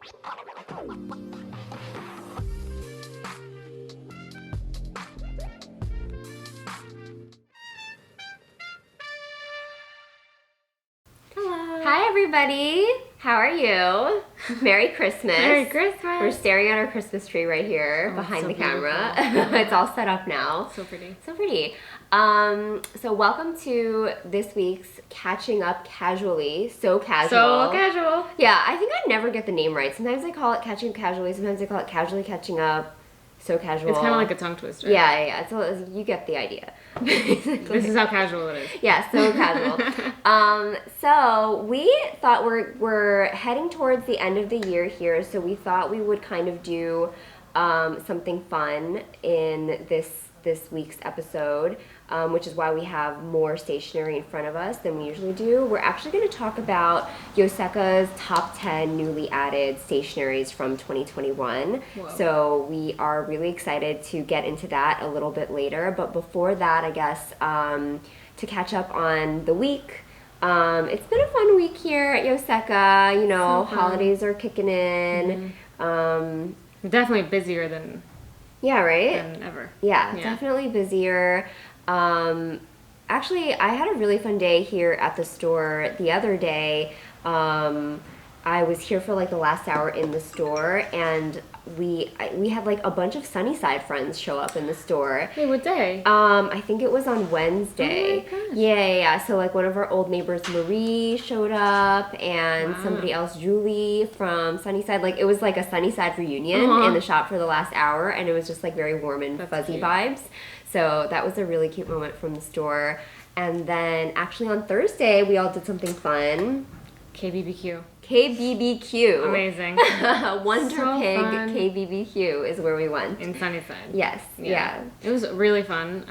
Hi everybody! How are you? Merry Christmas! Merry Christmas! We're staring at our Christmas tree right here behind the camera. It's all set up now. So pretty. So pretty. So welcome to this week's Catching Up Casually. So casual. So casual. Yeah, I think I never get the name right. Sometimes I call it Catching Up Casually. Sometimes I call it Casually Catching Up. So casual. It's kind of like a tongue twister. Yeah. So you get the idea. This is how casual it is. Yeah, so casual. So we thought we're heading towards the end of the year here, so we thought we would kind of do something fun in this week's episode, which is why we have more stationery in front of us than we usually do. We're actually going to talk about Yoseka's top 10 newly added stationeries from 2021. Whoa. So we are really excited to get into that a little bit later. But before that, I guess, to catch up on the week, it's been a fun week here at Yoseka. You know, So holidays are kicking in. Mm-hmm. Definitely busier than ever. Yeah, definitely busier. Actually, I had a really fun day here at the store the other day. I was here for like the last hour in the store, and we had like a bunch of Sunnyside friends show up in the store. Hey, what day? I think it was on Wednesday. Oh my gosh. Yeah. So like one of our old neighbors, Marie, showed up, and somebody else, Julie from Sunnyside. Like it was like a Sunnyside reunion in the shop for the last hour, and it was just like very warm and fuzzy vibes. So that was a really cute moment from the store. And then actually on Thursday, we all did something fun. KBBQ. KBBQ. Amazing. Wonder So Pig fun. KBBQ is where we went. In Sunnyside. Yes. Yeah. It was really fun.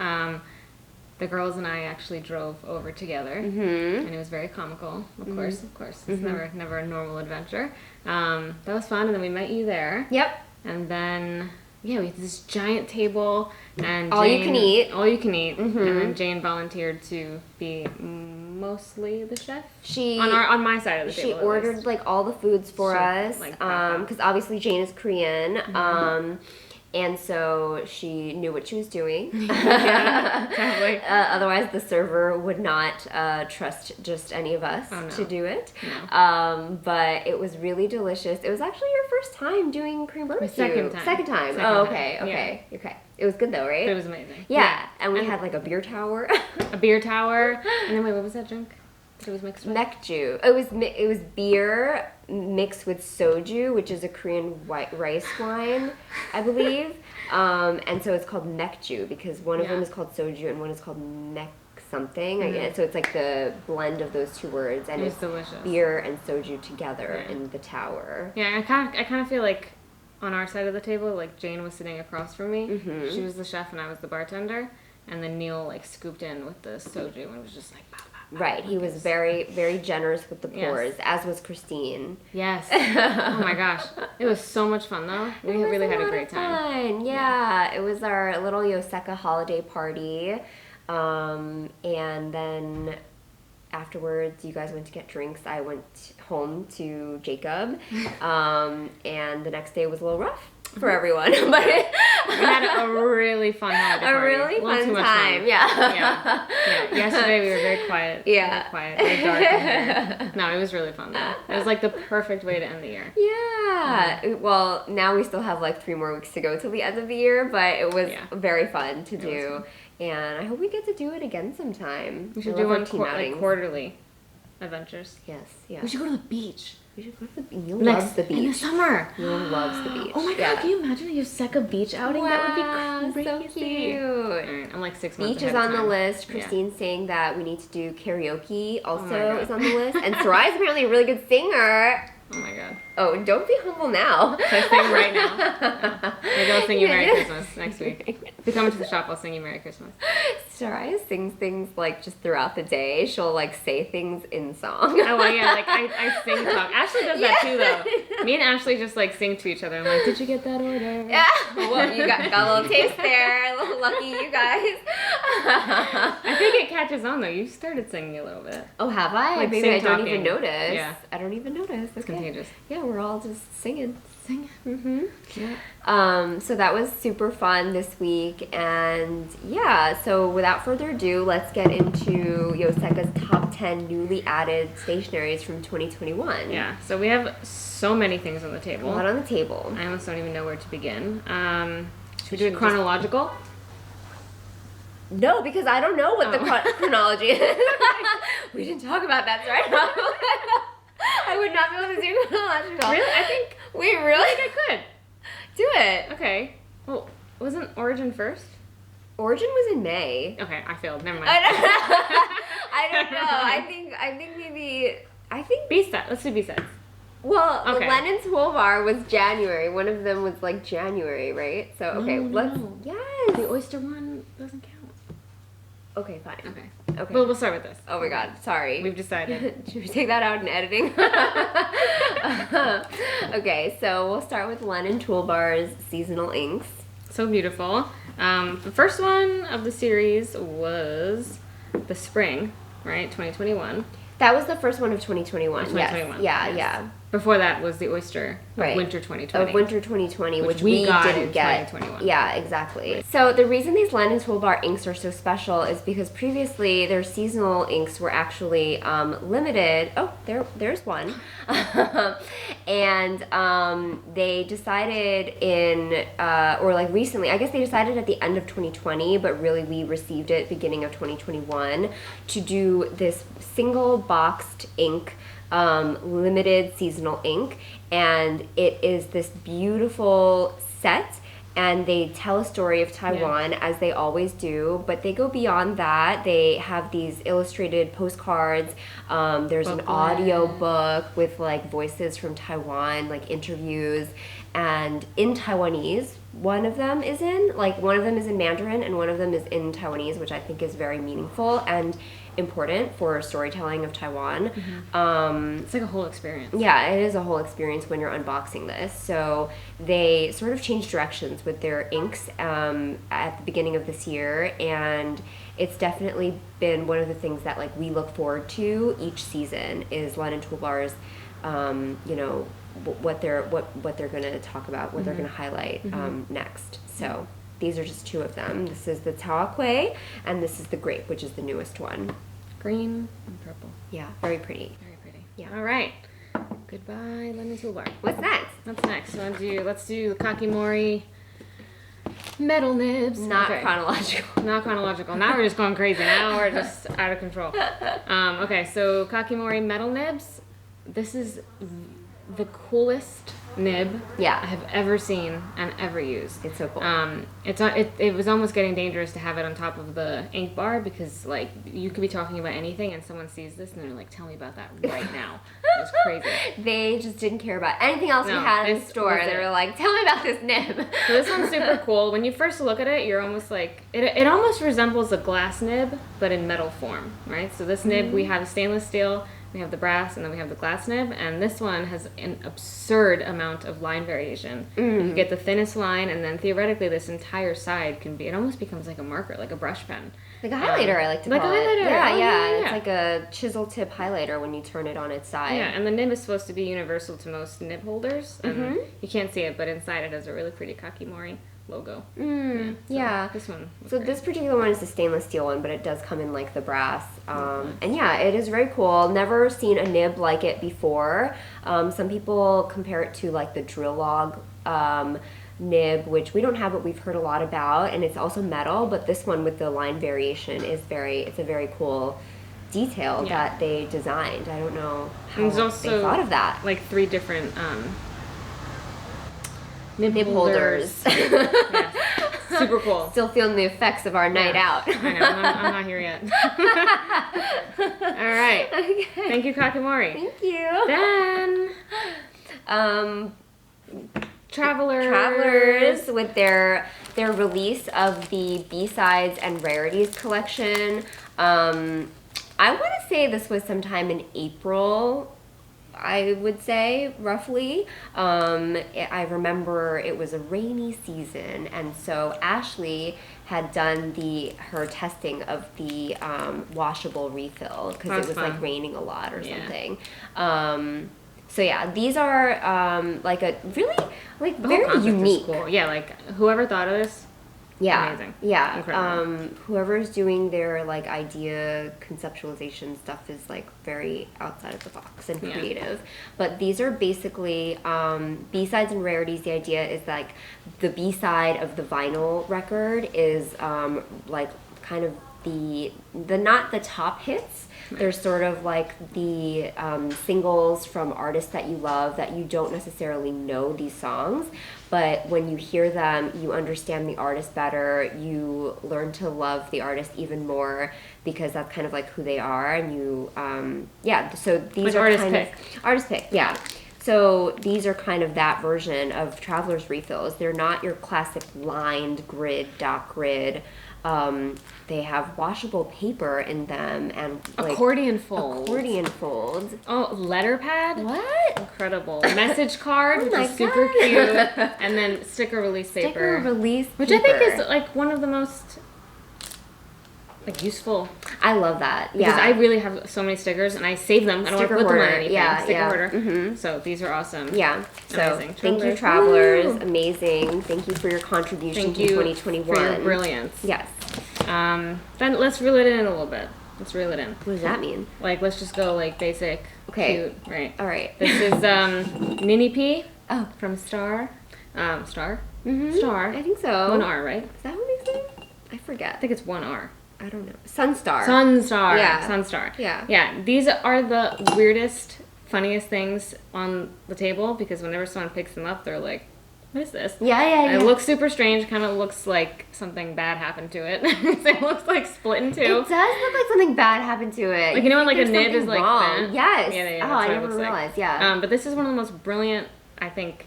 The girls and I actually drove over together, and it was very comical. Of course, it's never a normal adventure. That was fun, and then we met you there. Yep. And then we had this giant table, and All you can eat. And then Jane volunteered to be mostly the chef. She on my side of the table. She ordered like all the foods for us, like, because obviously Jane is Korean, and so she knew what she was doing. Yeah, exactly. Otherwise, the server would not trust just any of us to do it. No. But it was really delicious. It was actually your first time doing Korean barbecue. Second time. Oh, okay. It was good though, right? It was amazing. Yeah. And we had like a beer tower. A beer tower. And then wait, what was that drink that it was mixed with? Mekju. It was beer mixed with soju, which is a Korean white rice wine, I believe. And so it's called mekju because one of them is called soju and one is called mek something. So it's like the blend of those two words, and it's delicious. Beer and soju together in the tower. Yeah, I kind of feel like on our side of the table, like Jane was sitting across from me. She was the chef and I was the bartender, and then Neil like scooped in with the soju and it was just like pow, pow, pow. Right, he was very, very generous with the pours, as was Christine. Yes. Oh my gosh. It was so much fun though. We really had a great time. Fun. Yeah, it was our little Yoseka holiday party. And then afterwards, you guys went to get drinks. I went home to Jacob. And the next day was a little rough for everyone. But we had a really fun holiday party. A really fun time. Yeah. Yesterday we were very quiet. Yeah. Very dark in here. No, it was really fun though. It was like the perfect way to end the year. Yeah. Well, now we still have like 3 more weeks to go till the end of the year, but it was very fun to do. And I hope we get to do it again sometime. We should do one like quarterly adventures. Yes, yeah. We should go to the beach. We should go to the beach. Neil loves the beach. In the summer. Neil loves the beach. Oh my god, can you imagine a Yoseka beach outing? That would be crazy. So cute. Right, I'm like 6 months Beach is on the list. Christine's saying that we need to do karaoke also is on the list. And Soraya's apparently a really good singer. Oh my god. Oh, don't be humble now. Should I sing right now? Maybe I'll sing you Merry Christmas next week. If you come into the shop, I'll sing you Merry Christmas. Soraya sings things like just throughout the day. She'll like say things in song. Oh well, yeah, like I sing song. Ashley does that too though. Me and Ashley just like sing to each other. I'm like, did you get that order? Yeah. Well, you got a little taste there. A little lucky you guys. I think it catches on though. You started singing a little bit. Oh, have I? Like maybe I don't talking. even notice. Yeah. I don't even notice. It's contagious. Yeah, we're all just singing. Yeah. So that was super fun this week, and yeah, so without further ado, let's get into Yoseka's top 10 newly added stationaries from 2021. Yeah, so we have so many things on the A table. lot on the table. I almost don't even know where to begin. Should we do it chronological? No, because I don't know what the chronology is. We didn't talk about that, right? I would not be able to do chronological. Really? I think... Wait, really? I think I could. Do it. Okay. Well, wasn't Origin first? Origin was in May. Okay, I failed. Never mind. I don't know. I think maybe... B-side. Let's do B-sides. Well, Okay. the Lennon Tool Bar was January. One of them was like January, right? So, okay, let's... No. Yes! The oyster one doesn't count. Okay, fine. Okay. Well, we'll start with this. Oh my god, sorry. We've decided. Should we take that out in editing? Okay, so we'll start with Lennon Tool Bar's seasonal inks. So beautiful. The first one of the series was the spring, right? 2021. That was the first one of 2021. 2021. Yes. Yes. Yeah. Before that was the oyster of Right. winter 2020. Of winter 2020, which we we got didn't in get. 2021. Yeah, exactly. So the reason these Lennon Tool Bar inks are so special is because previously their seasonal inks were actually limited. Oh, there's one. And they decided recently, I guess they decided at the end of 2020, but really we received it beginning of 2021 to do this single boxed ink, limited seasonal ink, and it is this beautiful set, and they tell a story of Taiwan as they always do, but they go beyond that. They have these illustrated postcards. There's an audio book with like voices from Taiwan, like interviews, and in Taiwanese. One of them is in Mandarin, and one of them is in Taiwanese, which I think is very meaningful and important for storytelling of Taiwan. It's like a whole experience. Yeah, it is a whole experience when you're unboxing this. So they sort of changed directions with their inks at the beginning of this year, and it's definitely been one of the things that like we look forward to each season is Lennon Tool Bar's, what they're going to talk about, what they're going to highlight next. So these are just two of them. This is the Tao Kuei, and this is the Grape, which is the newest one. Green and purple. Yeah, very pretty. Very pretty. Yeah. All right. Goodbye, Lennon Tool Bar. What's next? What's next? Let's do the Kakimori metal nibs. Not Okay. chronological. Not chronological. Now we're just going crazy. Now we're just out of control. Okay, so Kakimori metal nibs. This is the coolest nib I have ever seen and ever used. It's so cool. It was almost getting dangerous to have it on top of the ink bar because like you could be talking about anything and someone sees this and they're like, tell me about that right now. It was crazy. They just didn't care about anything else we had in the store. They were like, tell me about this nib. So this one's super cool. When you first look at it, you're almost like, it almost resembles a glass nib, but in metal form, right? So this nib, we have stainless steel, we have the brass, and then we have the glass nib, and this one has an absurd amount of line variation. You get the thinnest line, and then theoretically this entire side can be, it almost becomes like a marker, like a brush pen. Like a highlighter, I like to call it. Like a highlighter. Yeah. It's like a chisel tip highlighter when you turn it on its side. Yeah, and the nib is supposed to be universal to most nib holders, and you can't see it, but inside it has a really pretty Kakimori logo. Yeah. This one. So this particular one is the stainless steel one, but it does come in like the brass. And yeah, it is very cool. Never seen a nib like it before. Some people compare it to like the drill log nib, which we don't have, but we've heard a lot about, and it's also metal, but this one with the line variation is it's a very cool detail that they designed. I don't know how There's also they thought of that. Like 3 different Nib holders. Yeah. Super cool. Still feeling the effects of our night out. I know, I'm not here yet. All right. Okay. Thank you, Kakimori. Thank you. Then, Travelers with their release of the B-Sides and Rarities collection. I want to say this was sometime in April, I would say, roughly. I remember it was a rainy season, and so Ashley had done her testing of the washable refill because it was like raining a lot or something. So yeah, these are like a really like The whole very concept unique. is cool. Yeah, like whoever thought of this, Yeah, amazing. yeah. Incredible. Whoever's doing their like idea conceptualization stuff is like very outside of the box and Yeah. creative. But these are basically B-sides and rarities. The idea is like the B-side of the vinyl record is like kind of the not the top hits. They're sort of like the singles from artists that you love that you don't necessarily know these songs, but when you hear them, you understand the artist better. You learn to love the artist even more because that's kind of like who they are. And you, yeah. So these Like are artist kind pick. of artist pick, yeah. So these are kind of that version of Traveler's Refills. They're not your classic lined grid, dot grid. They have washable paper in them and like Accordion folds. Accordion folds. Oh, letter pad? What? Incredible. Message card, Oh which my is super God. cute. And then sticker release paper. Sticker release Which paper. I think is like one of the most like useful. I love that. Because Yeah. I really have so many stickers and I save them. I don't want to Sticker put them on hoarder. anything. Yeah, Sticker yeah. hoarder. Mhm. So these are awesome. Yeah. So Amazing. thank you, Travelers. Travelers. Amazing. Thank you for your contribution Thank to you 2021. for your brilliance. Yes. Then let's reel it in a little bit. Let's reel it in. What does that mean? Like let's just go like basic, Okay. cute, right? All right. This is Ni-Nip Oh. from Star. Star? Mm-hmm. Star. I think so. One R, right? Is that what they say? I forget. I think it's one R. I don't know. Sunstar. Sunstar. Yeah. Sunstar. Yeah. Yeah. These are the weirdest, funniest things on the table because whenever someone picks them up, they're like, what is this? Yeah, yeah, yeah. It looks super strange. Kind of looks like something bad happened to it. It looks like split in two. It does look like something bad happened to it. Like, you know when like a there's nib is something like wrong. bent? Yes. Yeah, Oh, that's I what it never looks like. realized. Yeah. But this is one of the most brilliant, I think,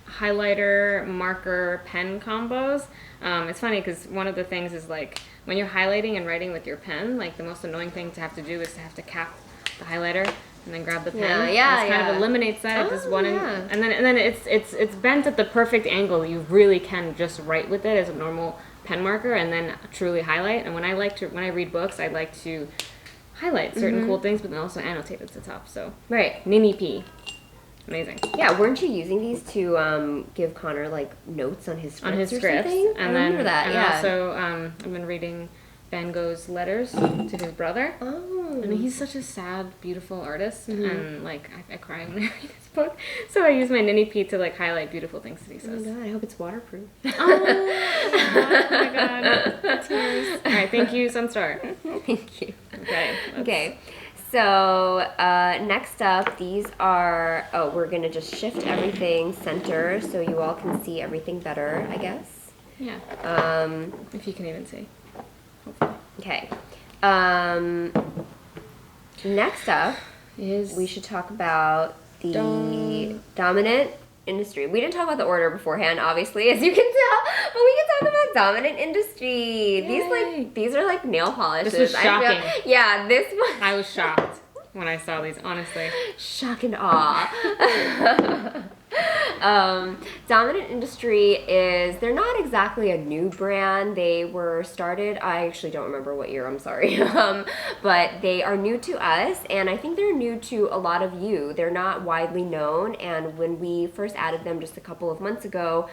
highlighter, marker, pen combos. It's funny because one of the things is like when you're highlighting and writing with your pen, like the most annoying thing to have to do is to have to cap the highlighter and then grab the pen. Yeah, And yeah, this kind of yeah. eliminates that. Just one, yeah. and then it's bent at the perfect angle. You really can just write with it as a normal pen marker and then truly highlight. And when I read books, I like to highlight certain cool things, but then also annotate at the top. So Right. Ni-Nip. Amazing. Yeah, weren't you using these to give Connor like notes on his scripts On his or scripts. something? And I then remember that. and Yeah. also I've been reading Van Gogh's letters to his brother. Oh. And he's such a sad, beautiful artist, and like I cry when I read his book. So I use my Ni-Nip to like highlight beautiful things that he Oh my says. god! I hope it's waterproof. Oh my god, tears. All right, thank you, Sunstar. Thank you. Okay. Okay. So next up, these are. Oh, we're gonna just shift everything center so you all can see everything better, I guess. Yeah. If you can even see. Hopefully. Okay. Next up, Is we should talk about the dominant industry. We didn't talk about the order beforehand, obviously, as you can tell, but we can talk about dominant industry. Yay. These are like nail polishes. This was I shocking. Yeah, this one. I was shocked when I saw these, honestly. Shock and awe. Dominant Industry is, they're not exactly a new brand. They were started, I actually don't remember what year, I'm sorry. But they are new to us, and I think they're new to a lot of you. They're not widely known, and when we first added them just a couple of months ago,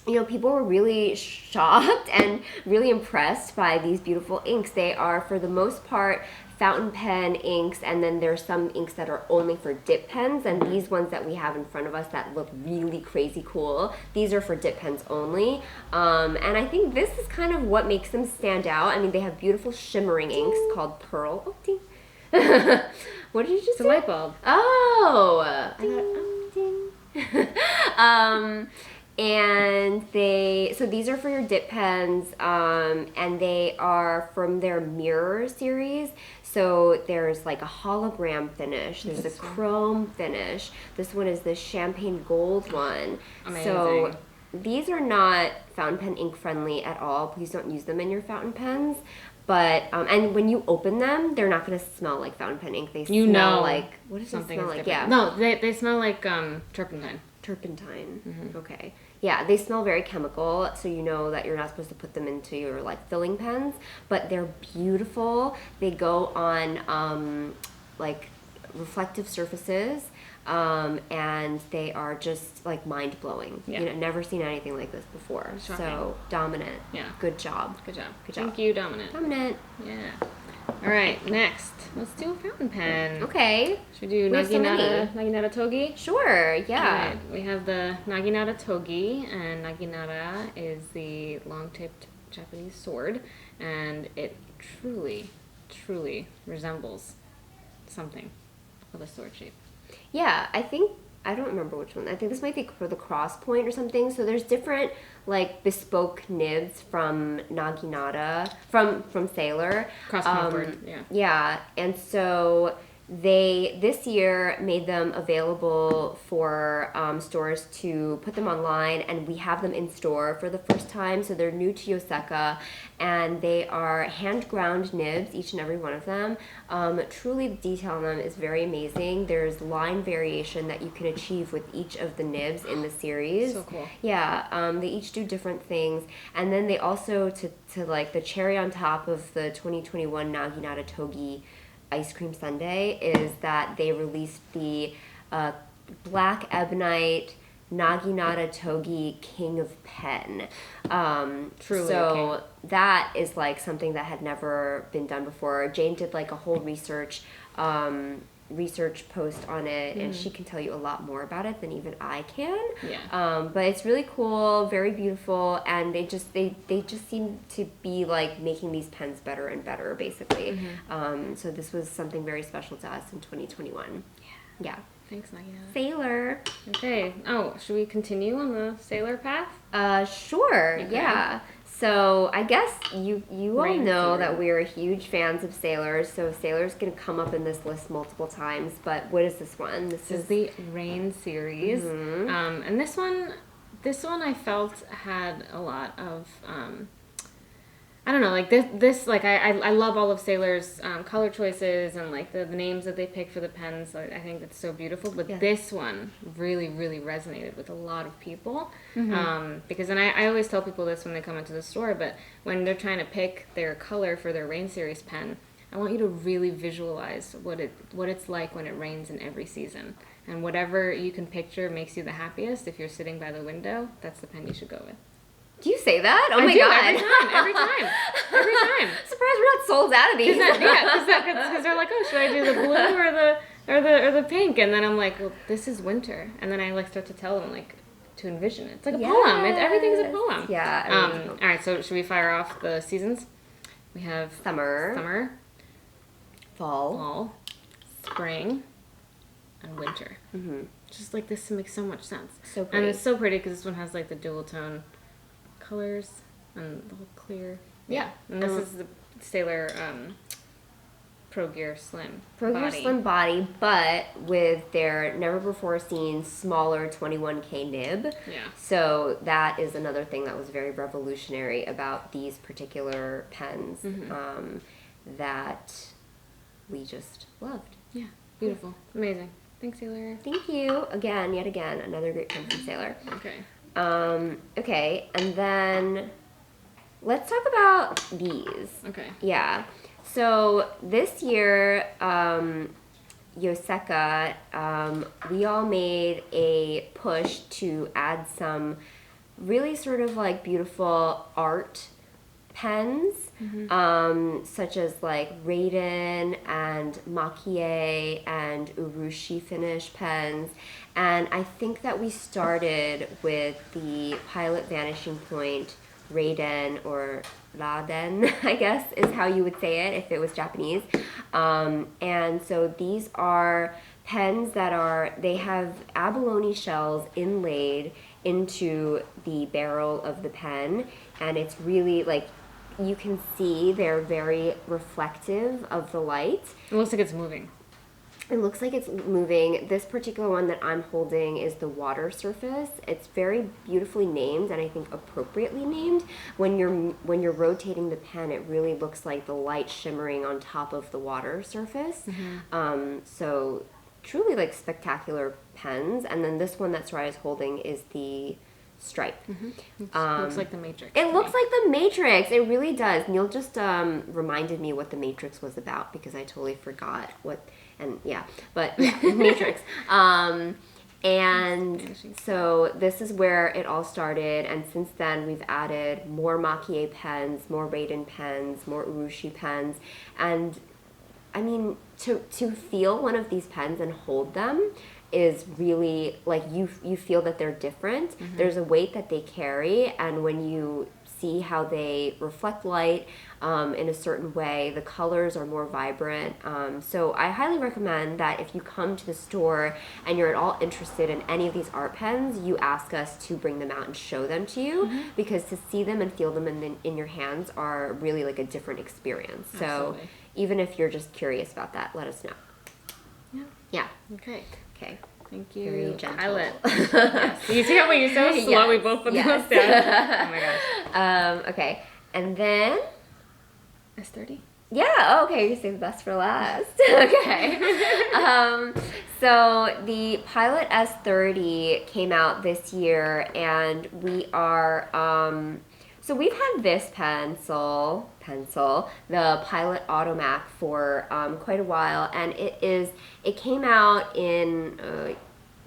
you know, people were really shocked and really impressed by these beautiful inks. They are, for the most part, fountain pen inks, and then there's some inks that are only for dip pens, and these ones that we have in front of us that look really crazy cool, these are for dip pens only. And I think this is kind of what makes them stand out. I mean, they have beautiful shimmering inks called Pearl. Oh, ding. What did you just It's a say? light bulb. Oh! I thought, oh, ding. And so these are for your dip pens, and they are from their mirror series. So there's like a hologram finish, there's a chrome finish. This one is the champagne gold one. Amazing. So these are not fountain pen ink friendly at all. Please don't use them in your fountain pens. But, and when you open them, they're not going to smell like fountain pen ink. They smell like, what does something it smell is like? different. Yeah. No, they smell like turpentine. Turpentine. Mm-hmm. Okay. Yeah, they smell very chemical, so you know that you're not supposed to put them into your like filling pens, but they're beautiful. They go on like reflective surfaces, and they are just like mind-blowing. Yeah. You know, never seen anything like this before. Shocking. So dominant. Yeah. Good job. Good job. Good job. Thank you, Dominant. Dominant. Yeah. All right, next. Let's do a fountain pen. Okay. Should we do We have so Naginata Togi? Sure. Yeah. All right, we have the Naginata Togi, and Naginata is the long-tipped Japanese sword, and it truly, truly resembles something of a sword shape. Yeah, I don't remember which one. I think this might be for the cross point or something. So there's different like bespoke nibs from Naginata, from Sailor. Cross point, yeah. Yeah, and so they this year made them available for stores to put them online, and we have them in store for the first time. So they're new to Yoseka, and they are hand ground nibs, each and every one of them. Truly, the detail on them is very amazing. There's line variation that you can achieve with each of the nibs in the series. So cool. Yeah, they each do different things, and then they also to like the cherry on top of the 2021 Naginata Togi ice cream sundae is that they released the black ebonite Naginata Togi King of Pen. Truly so that is like something that had never been done before. Jane did like a whole research post on it, and she can tell you a lot more about it than even I can. Yeah. But it's really cool, very beautiful, and they just seem to be like making these pens better and better, basically. So this was something very special to us in 2021. Yeah. Thanks, Naginata. Sailor. Okay. Oh, should we continue on the Sailor path? Sure. Okay. Yeah. So I guess you all Rain know series. that we're huge fans of Sailors. So Sailor's gonna come up in this list multiple times. But what is this one? This is the Rain series, and this one I felt had a lot of I don't know, like this like I love all of Sailor's color choices and like the names that they pick for the pens. I think it's so beautiful, but this one really, really resonated with a lot of people. Because, and I always tell people this when they come into the store, but when they're trying to pick their color for their Rain series pen, I want you to really visualize what it's like when it rains in every season. And whatever you can picture makes you the happiest. If you're sitting by the window, that's the pen you should go with. Do you say that? Oh I my do, god! every time. Surprised we're not sold out of these. Because they're like, oh, should I do the blue or the pink? And then I'm like, well, this is winter. And then I like start to tell them like to envision it. It's like a poem. Everything's a poem. Yeah. All right. So should we fire off the seasons? We have Summer, fall, spring, and winter. Just like this makes so much sense. So pretty. And it's so pretty because this one has like the dual tone colors and the whole clear. Yeah. And this is the Sailor Pro Gear Slim body. Slim body, but with their never before seen smaller 21K nib. Yeah. So that is another thing that was very revolutionary about these particular pens that we just loved. Yeah. Beautiful. Amazing. Thanks, Sailor. Thank you. Yet again, another great pen from Sailor. Okay. Okay, and then let's talk about these. Okay. Yeah. So this year, Yoseka, we all made a push to add some really sort of like beautiful art pens, such as like Raiden and Makie and Urushi finish pens. And I think that we started with the Pilot Vanishing Point Raiden, or Raden, I guess is how you would say it if it was Japanese. And so these are pens that they have abalone shells inlaid into the barrel of the pen, and it's really like, you can see they're very reflective of the light. It looks like it's moving. It looks like it's moving. This particular one that I'm holding is the water surface. It's very beautifully named, and I think appropriately named. When you're rotating the pen, it really looks like the light shimmering on top of the water surface. So truly like spectacular pens. And then this one that Soraya's holding is the stripe. Looks like the Matrix. It looks like the Matrix. It really does. Neil just reminded me what the Matrix was about, because I totally forgot what and Matrix. And so this is where it all started, and since then we've added more Maki-e pens, more Raiden pens, more Urushi pens, and I mean, to feel one of these pens and hold them is really, like, you feel that they're different. There's a weight that they carry, and when you see how they reflect light in a certain way, the colors are more vibrant. So I highly recommend that if you come to the store and you're at all interested in any of these art pens, you ask us to bring them out and show them to you, because to see them and feel them in your hands are really like a different experience. So Absolutely. even if you're just curious about that, let us know. Yeah. Okay. Thank you. Very gentle. Pilot. Yes. You see how when you're so slow, Yes. we both put the notes down. Oh my gosh. Okay. And then S30? yeah, okay, you saved the best for last. Okay. So the Pilot S30 came out this year, and we are, so we've had this pencil, the Pilot Automac, for quite a while, and it came out in,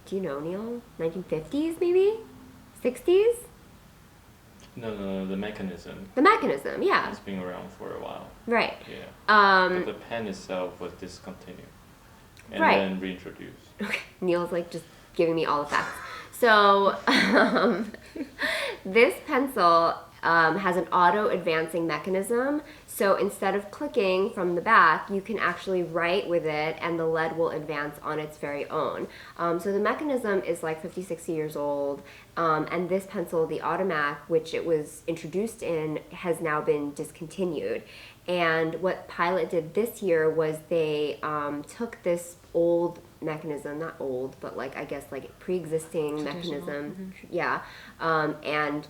do you know, Neil? 1950s, maybe? 60s? No, the mechanism. The mechanism, yeah. It's been around for a while. Right. Yeah. Um, But the pen itself was discontinued and Right. then reintroduced. Okay, Neil's like just giving me all the facts. So this pencil has an auto advancing mechanism. So instead of clicking from the back, you can actually write with it, and the lead will advance on its very own. So the mechanism is like 50, 60 years old. And this pencil, the Automac, which it was introduced in, has now been discontinued. And what Pilot did this year was they took this old mechanism, not old, but like, I guess like pre-existing mechanism, and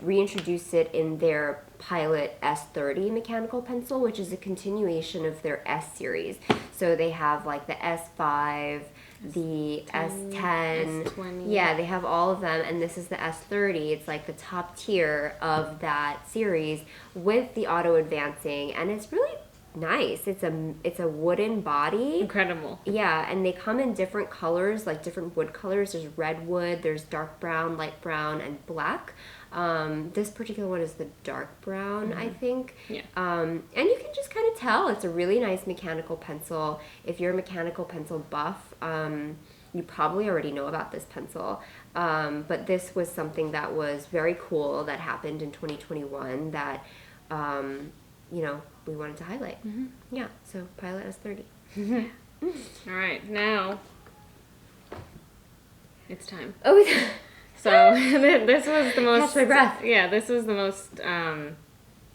reintroduced it in their Pilot S30 mechanical pencil, which is a continuation of their S series. So they have like the S5, the S10, S20. yeah, they have all of them, and this is the S30. It's like the top tier of that series with the auto advancing, and it's really nice. It's a wooden body. Incredible. Yeah, and they come in different colors, like different wood colors. There's red wood, there's dark brown, light brown, and black. This particular one is the dark brown, I think. Yeah. And you can just kind of tell it's a really nice mechanical pencil. If you're a mechanical pencil buff, you probably already know about this pencil. But this was something that was very cool that happened in 2021 that, we wanted to highlight. Yeah, so Pilot S30. All right, now it's time. Oh, So this was the most. Catch my breath. Yeah, this was the most.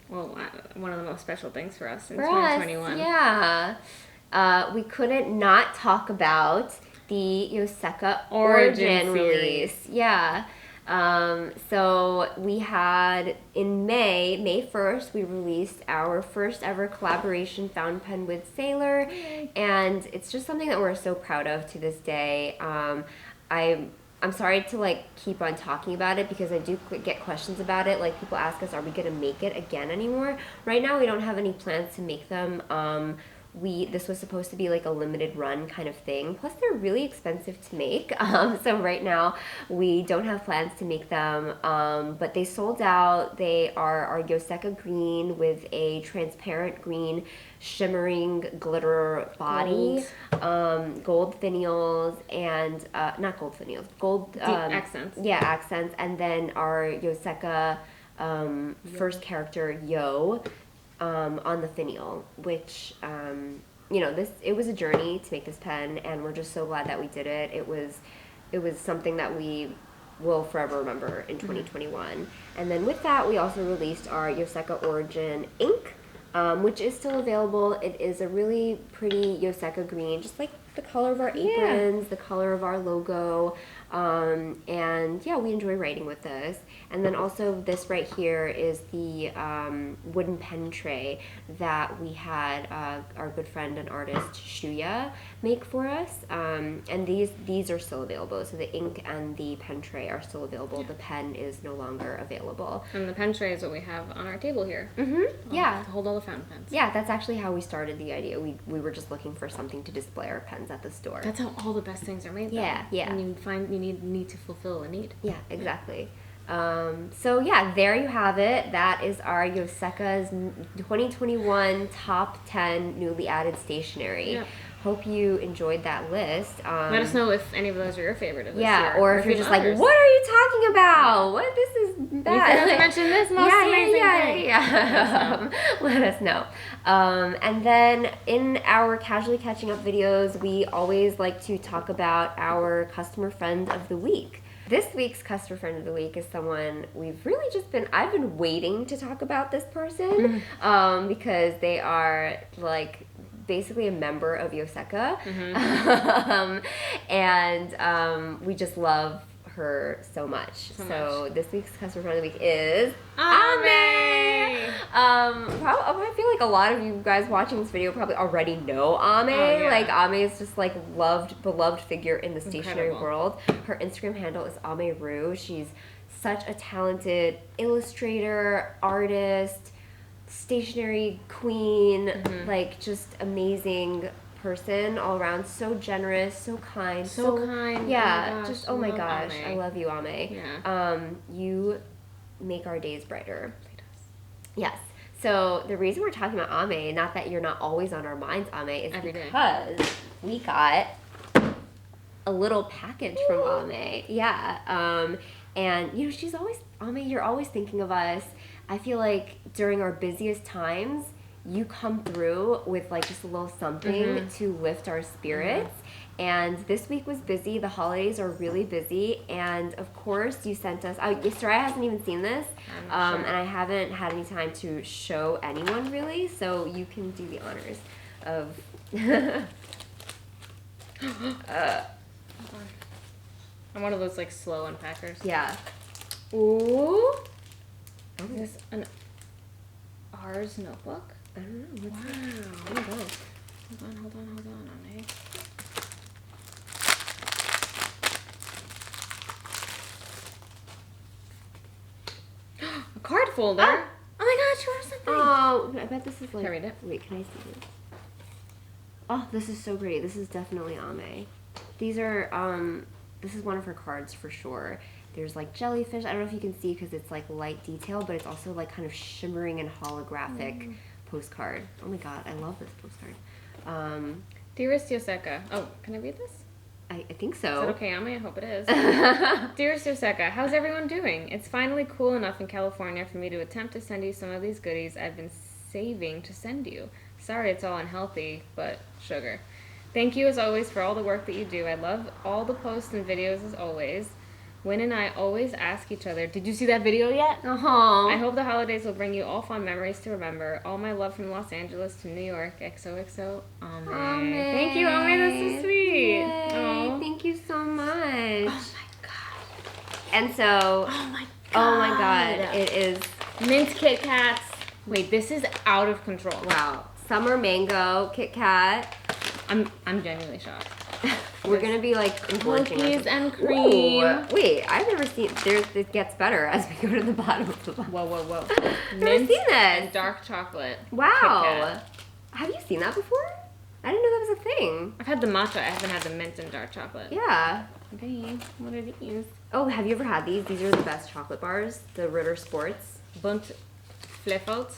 One of the most special things for us in for 2021. us, yeah. We couldn't not talk about the Yoseka Origin series. release. Yeah. So we had in May 1st, we released our first ever collaboration fountain pen with Sailor, and it's just something that we're so proud of to this day. I'm sorry to like keep on talking about it because I do get questions about it. Like people ask us, are we going to make it again anymore? Right now we don't have any plans to make them. This was supposed to be like a limited run kind of thing. Plus they're really expensive to make. So right now we don't have plans to make them. But they sold out. They are our Yoseka green with a transparent green shimmering glitter body. Gold finials and, not gold finials, gold, accents. Yeah, accents. And then our Yoseka, first character, Yo, on the finial, which, it was a journey to make this pen, and we're just so glad that we did it. It was something that we will forever remember in 2021. And then with that, we also released our Yoseka Origin ink, which is still available. It is a really pretty Yoseka green, just like the color of our aprons, the color of our logo. And yeah, we enjoy writing with this. And then also this right here is the wooden pen tray that we had our good friend and artist Shuya make for us. And these are still available. So the ink and the pen tray are still available. The pen is no longer available. And the pen tray is what we have on our table here. Yeah. To hold all the fountain pens. Yeah, that's actually how we started the idea. We were just looking for something to display our pens at the store. That's how all the best things are made. Yeah, though. yeah. And you need to fulfill a need. Yeah, exactly. So yeah, there you have it. That is our Yoseka's 2021 top 10 newly added stationery. Yep. Hope you enjoyed that list. Let us know if any of those are your favorite of this Yeah, year. or if you're just others. like, what are you talking about? What, this is bad. You forgot to mention this most amazing thing. Yeah. Let us know. And then in our casually catching up videos, we always like to talk about our customer friend of the week. This week's customer friend of the week is someone I've been waiting to talk about this person because they are like basically a member of Yoseka. And we just love her so much. So this week's customer friend of the week is Ame. I feel like a lot of you guys watching this video probably already know Ame. Oh, yeah. Like Ame is just like beloved figure in the stationery Incredible. world. Her Instagram handle is Ame-ru. She's such a talented illustrator, artist, stationery queen, like just amazing person all around. So generous, so kind, So kind. Yeah, Oh my oh my gosh, gosh, Ame. I love you, Ame. Yeah. You make our days brighter. She does. Yes. So the reason we're talking about Ame, not that you're not always on our minds, Ame, is Every day. because we got a little package from Ame. Yeah. And you know, she's always, Ame, you're always thinking of us. I feel like during our busiest times, you come through with like just a little something to lift our spirits. And this week was busy. The holidays are really busy. And of course, you sent us, Soraya hasn't even seen this. I'm sure. And I haven't had any time to show anyone really. So you can do the honors of. I'm one of those like slow unpackers. Yeah. Ooh. Is this an ours notebook? I don't know. Wow. What are those? Hold on, Ame. A card folder? Ah! Oh my gosh, you have something. Oh, I bet this is like. Can I read it? Wait, can I see this? Oh, this is so great. This is definitely Ame. These are, this is one of her cards for sure. There's like jellyfish. I don't know if you can see because it's like light detail, but it's also like kind of shimmering and holographic postcard. Oh my god, I love this postcard. Dearest Yoseka. Oh, can I read this? I think Is so. that okay, Ame? I hope it is. Dearest Yoseka, how's everyone doing? It's finally cool enough in California for me to attempt to send you some of these goodies I've been saving to send you. Sorry it's all unhealthy, but sugar. Thank you as always for all the work that you do. I love all the posts and videos as always. Wynn and I always ask each other, did you see that video yet? I hope the holidays will bring you all fun memories to remember. All my love from Los Angeles to New York. XOXO, Ame. Thank you, Ame. That's so sweet. Yay. Aw. Thank you so much. Oh my god. And so, Oh my god, it is, Mint Kit Kats. Wait, this is out of control. wow, summer mango Kit Kat. I'm genuinely shocked. We're gonna be like engorging Cookies ourselves. and cream. Ooh, wait, I've never seen. It gets better as we go to the bottom of the box. Whoa. Never Mint seen and this. dark chocolate. Wow. Kit Kat. Have you seen that before? I didn't know that was a thing. I've had the matcha. I haven't had the mint and dark chocolate. Yeah. Okay, what are these? Oh, have you ever had these? These are the best chocolate bars. The Ritter Sports. Bunt Fliffelt.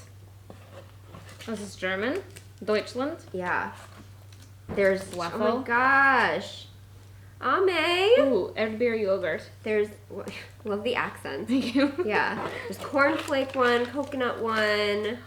This is German. Deutschland. Yeah. There's Waffle. Oh my gosh. Ame. Ooh, Erdbeer yogurt. There's love the accent. Thank you. Yeah. There's cornflake one, coconut one.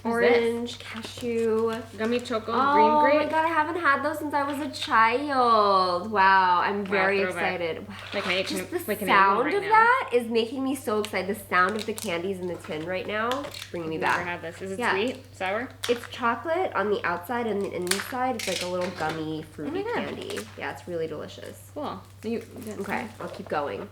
Orange, cashew. Gummy choco, Oh green my grape. god, I haven't had those since I was a child. Wow, I'm very throwback. excited. Wow. Like, can Just the we can sound right of now. that is making me so excited. The sound of the candies in the tin right now, bringing me Never back. had this. Is it Yeah. sweet? Sour? It's chocolate on the outside, and the inside it's like a little gummy, fruity God. candy. Yeah, it's really delicious. Cool. Okay, I'll keep going.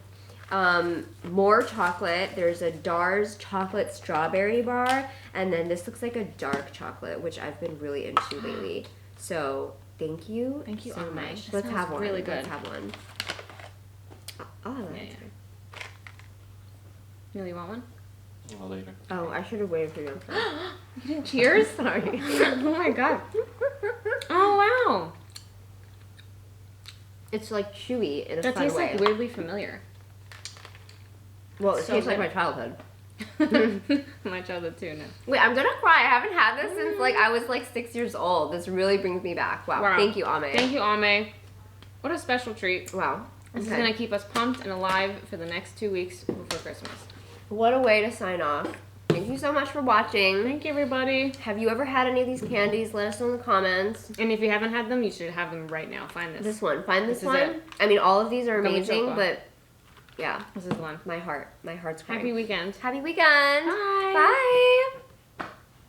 More chocolate. There's a Dar's chocolate strawberry bar, and then this looks like a dark chocolate, which I've been really into lately. So thank you. Thank you, so Ame. much. This Let's smells have one. really good. Let's have one. Oh, Yeah, that's yeah. Really want one? Well, later. Oh, I should have waited for you. You didn't cheers? Sorry. Oh my god. Oh wow. It's like chewy in a That fun tastes way. like weirdly familiar. Well, it so tastes like good. my childhood. My childhood too, no. Wait, I'm gonna cry. I haven't had this since like I was like 6 years old. This really brings me back. Wow. Wow. Thank you, Ame. Thank you, Ame. What a special treat. Wow. This is Okay. gonna keep us pumped and alive for the next 2 weeks before Christmas. What a way to sign off. Thank you so much for watching. Thank you, everybody. Have you ever had any of these candies? Let us know in the comments. And if you haven't had them, you should have them right now. Find this. This one. Find this This is one. it. I mean, all of these are Gummy amazing, choco. but yeah, This is the one. my heart's crying. Happy weekend. Happy weekend. Bye. Bye.